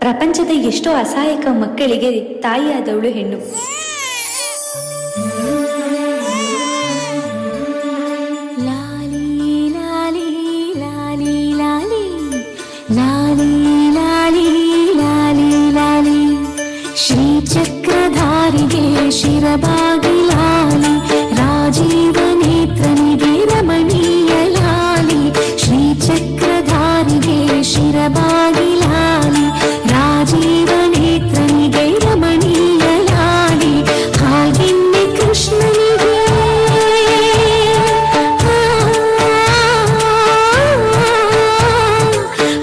ಪ್ರಪಂಚದ ಎಷ್ಟೋ ಅಸಹಾಯಕ ಮಕ್ಕಳಿಗೆ ತಾಯಿಯಾದವಳು ಹೆಣ್ಣು. ಶ್ರೀಚಕ್ರಧಾರಿಗೆ ಶಿರಬಾಗಿ ಲಾಲಿ, ರಾಜೀವ ನೇತ್ರನಿಗೆ ರಮಣೀಯ ಲಾಲಿ. ಶ್ರೀಚಕ್ರಧಾರಿಗೆ ಶಿರಬಾಗಿ ಲಾಲಿ, ರಾಜೀವ ನೇತ್ರನಿಗೆ ರಮಣೀಯ ಲಾಲಿ. ಹಾಗೆನ್ನೆ ಕೃಷ್ಣನಿಗೆ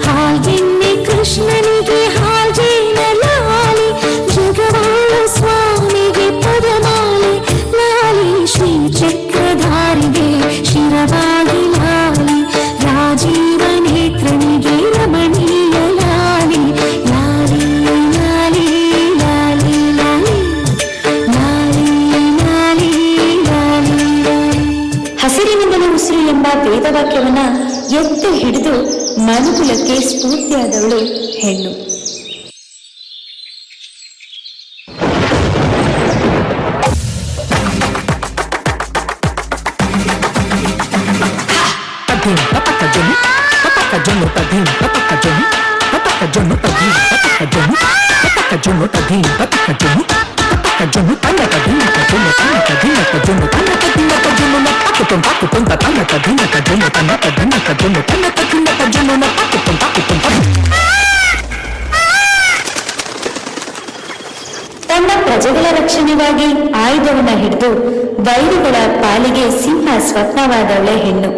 ಹಾಗೆನ್ನೆ ಕೃಷ್ಣನಿಗೆ ಹಾಜೇನ ಲಾಲಿ, ಜಗವಾಳ ಸ್ವಾಮಿಗೆ ಪದಮಾಲೆ ಲಾಲಿ. ಶ್ರೀಚಕ್ರಧಾರಿಗೆ ಶಿರವಾಗಿ ಲಾಲಿ, ರಾಜೀವ ನೇತ್ರನಿಗೆ ರಮಣೀಯ ಲಾಲಿ. ಲಾಲಿ ಲಾಲಿ ಲಾಲಿ ಲಾಲಿ ಲಾಲಿ ಲಾಲಿ ಲಾಲಿ ಲಾಲಿ. ಹಸಿರಿನಿಂದಲೇ ಉಸಿರು ಎಂಬ ವೇದವಾಕ್ಯವನ್ನ ಎತ್ತು ಹಿಡಿದು ಮನುಕುಲಕ್ಕೆ ಸ್ಫೂರ್ತಿಯಾದವಳು ಹೆಣ್ಣು. ತನ್ನ ಪ್ರಜೆಗಳ ರಕ್ಷಣೆಗಾಗಿ ಆಯುಧವನ್ನ ಹಿಡಿದು ವೈರಿಗಳ ಪಾಲಿಗೆ ಸಿಂಹ ಸ್ವಪ್ನವಾದವಳೆ ಹೆಣ್ಣು.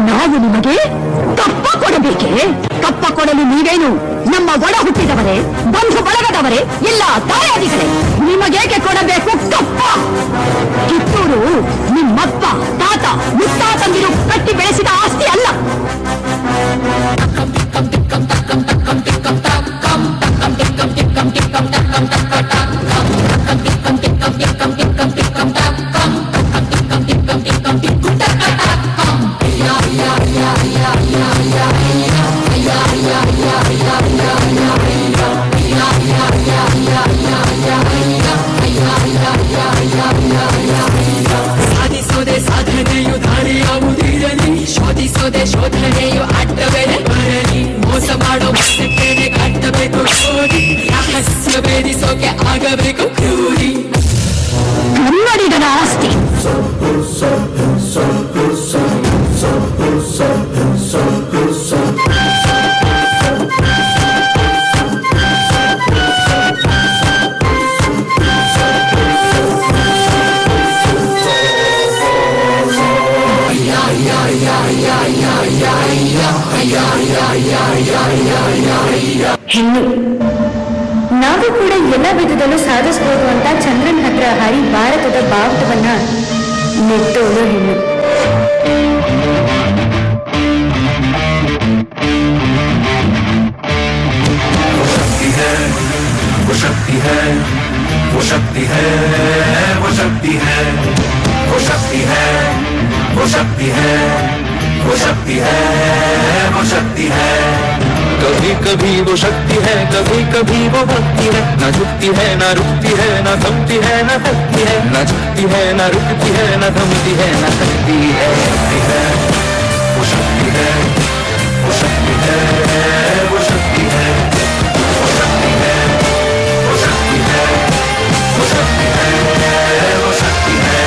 ನಾವು ನಿಮಗೆ ಕಪ್ಪ ಕೊಡಬೇಕೆ? ಕಪ್ಪ ಕೊಡಲು ನೀವೇನು ನಮ್ಮ ಒಡ ಹುಟ್ಟಿದವರೇ, ಬಂಧು ಬಳಗದವರೇ, ಇಲ್ಲ ತಾಯಾದಿಗಳೇ? ನಿಮಗೇಕೆ ಕೊಡಬೇಕು ಕಪ್ಪ? ಕಿತ್ತೂರು ನಿಮ್ಮಪ್ಪ, ತಾತ, ಮುತ್ತಾತಂದಿರು ಕಟ್ಟಿ ಬೆಳೆಸಿದ ಆಸ್ತಿ ಅಲ್ಲ. ಸಾಧಿಸೋದೆ ಸಾಧನೆಯು ದಾರಿಯಾವುದಿರಲಿ, ಶೋಧಿಸೋದೆ ಶೋಧನೆಯು ಅಡ್ಡಬೇರೆ ಬರಲಿ. ಮೋಸ ಮಾಡೋ ಮನಸ್ಸಿಗೆ ಕಟ್ಟಬೇಕು ಜೋಡಿ, ರಹಸ್ಯ ಭೇದಿಸೋಕೆ ಆಗಬೇಕು ಕ್ರೂರಿ. ಕನ್ನಡಿಗರ ಆಸ್ತಿ ಹೆಣ್ಣು. ನಾವು ಕೂಡ ಎಲ್ಲ ವಿಧದಲ್ಲೂ ಸಾಧಿಸಬಹುದು ಅಂತ ಚಂದ್ರನ ಹತ್ರ ಹಾರಿ ಭಾರತದ ಬಾವುಟವನ್ನ ನೆಟ್ಟೋಳು ಹೆಣ್ಣು. वो शक्ति है, वो शक्ति है, वो शक्ति है, वो शक्ति है, वो शक्ति है, वो शक्ति है, वो शक्ति है. कभी कभी वो शक्ति है, कभी कभी वो भक्ति है. न झुकती है, न रुकती है, न थमती है, न थकती है. न झुकती है, न रुकती है, न थमती है, न थकती है. वो शक्ति है, वो शक्ति है, वो शक्ति है, वो शक्ति है, वो शक्ति है, वो शक्ति है, वो शक्ति है.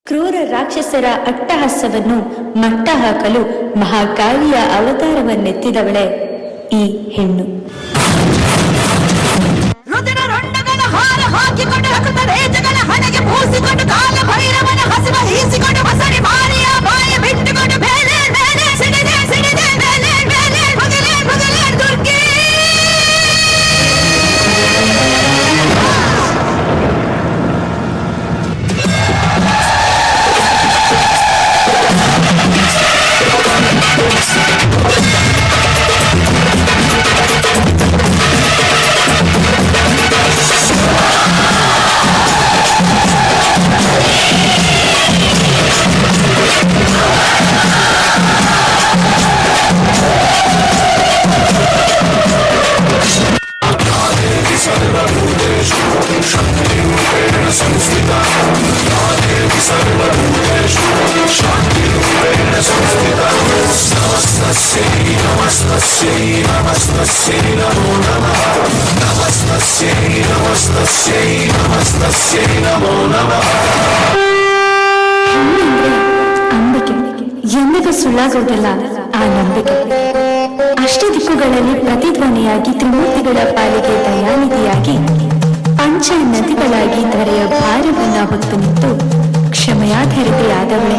ಕ್ರೂರ ರಾಕ್ಷಸರ ಅಟ್ಟಹಾಸವನ್ನು ಮಟ್ಟ ಹಾಕಲು ಮಹಾಕಾಳಿಯ ಅವತಾರವನ್ನೆತ್ತಿದವಳೆ ಈ ಹೆಣ್ಣು. ರುದಿರ ರೊಂಡಗಳ ಹಾರ ಹಾಕಿಕೊಂಡು ರಕ್ತ ರೇಜಗಳ ಹಣೆಗೆ ಮೂಸಿಕೊಂಡು ಕಾಲ ಭೈರವನ ಹಸಿವ ಹೀಸಿಕೊಂಡು ಹೊಸರಿ ಮಾರಿಯ ಬಾಯ ಬಿಟ್ಟುಕೊಂಡು ಬೇಲೆ ಬೇಲೆ ಸಿಡಿದೆ ಸಿಡಿದೆ ಬೇಲೆ ಬೇಲೆ ಬಗಲೆ ಬಗಲೆ ದುರ್ಗೆ. ಅಂಬಿಕೆ ಎಂದಿಗೂ ಸುಳ್ಳಾಗೋದಿಲ್ಲ ಆ ನಂಬಿಕೆ. ಅಷ್ಟದಿಕ್ಕುಗಳಲ್ಲಿ ಪ್ರತಿಧ್ವನಿಯಾಗಿ ತ್ರಿಮೂರ್ತಿಗಳ ಪಾಲಿಗೆ ದಯಾನಿಧಿಯಾಗಿ ಪಂಚ ನದಿಗಳಾಗಿ ಧರೆಯ ಭಾರವನ್ನ ಹೊತ್ತು ನಿಂತು ಕ್ಷಮೆಯಾಧರಿತೆಯಾದವಳೆ